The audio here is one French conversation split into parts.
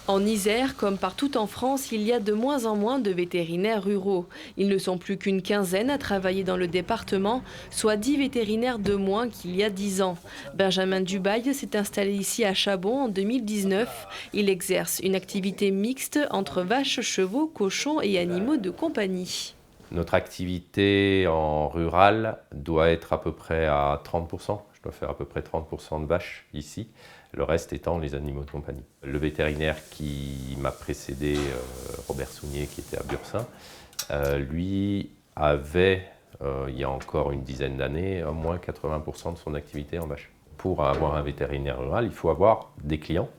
En Isère, comme partout en France, il y a de moins en moins de vétérinaires ruraux. Ils ne sont plus qu'une quinzaine à travailler dans le département, soit 10 vétérinaires de moins qu'il y a 10 ans. Benjamin Dubail s'est installé ici à Chabon en 2019. Il exerce une activité mixte entre vaches, chevaux, cochons et animaux de compagnie. Notre activité en rural doit être à peu près à 30%. Je dois faire à peu près 30% de vaches ici, le reste étant les animaux de compagnie. Le vétérinaire qui m'a précédé, Robert Sounier, qui était à Bursin, lui avait, il y a encore une dizaine d'années, au moins 80% de son activité en vaches. Pour avoir un vétérinaire rural, il faut avoir des clients.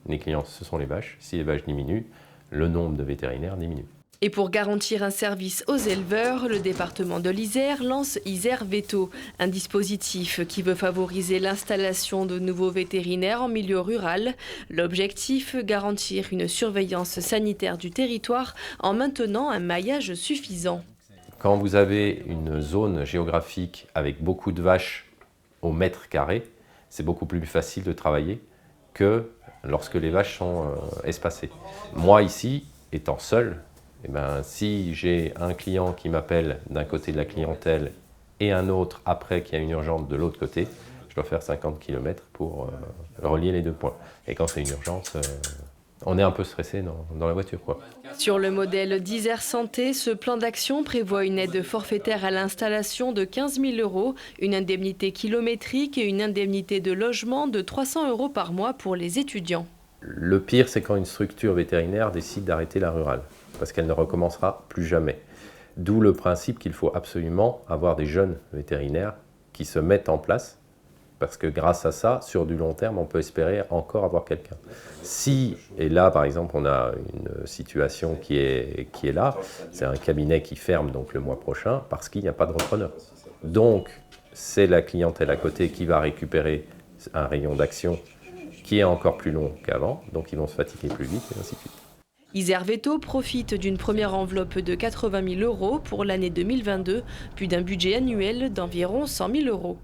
Les clients, ce sont les vaches. Si les vaches diminuent, le nombre de vétérinaires diminue. Et pour garantir un service aux éleveurs, le département de l'Isère lance Isère Veto, un dispositif qui veut favoriser l'installation de nouveaux vétérinaires en milieu rural. L'objectif, garantir une surveillance sanitaire du territoire en maintenant un maillage suffisant. Quand vous avez une zone géographique avec beaucoup de vaches au mètre carré, c'est beaucoup plus facile de travailler que lorsque les vaches sont espacées. Moi ici, étant seul, eh ben, si j'ai un client qui m'appelle d'un côté de la clientèle et un autre après qui a une urgence de l'autre côté, je dois faire 50 km pour relier les deux points. Et quand c'est une urgence, on est un peu stressé dans la voiture, quoi. Sur le modèle d'Isère Santé, ce plan d'action prévoit une aide forfaitaire à l'installation de 15 000 €, une indemnité kilométrique et une indemnité de logement de 300 € par mois pour les étudiants. Le pire, c'est quand une structure vétérinaire décide d'arrêter la rurale, parce qu'elle ne recommencera plus jamais. D'où le principe qu'il faut absolument avoir des jeunes vétérinaires qui se mettent en place, parce que grâce à ça, sur du long terme, on peut espérer encore avoir quelqu'un. Si, et là par exemple, on a une situation qui est là, c'est un cabinet qui ferme donc le mois prochain parce qu'il n'y a pas de repreneur. Donc, c'est la clientèle à côté qui va récupérer un rayon d'action qui est encore plus long qu'avant, donc ils vont se fatiguer plus vite et ainsi de suite. Isère Veto profite d'une première enveloppe de 80 000 € pour l'année 2022, puis d'un budget annuel d'environ 100 000 €.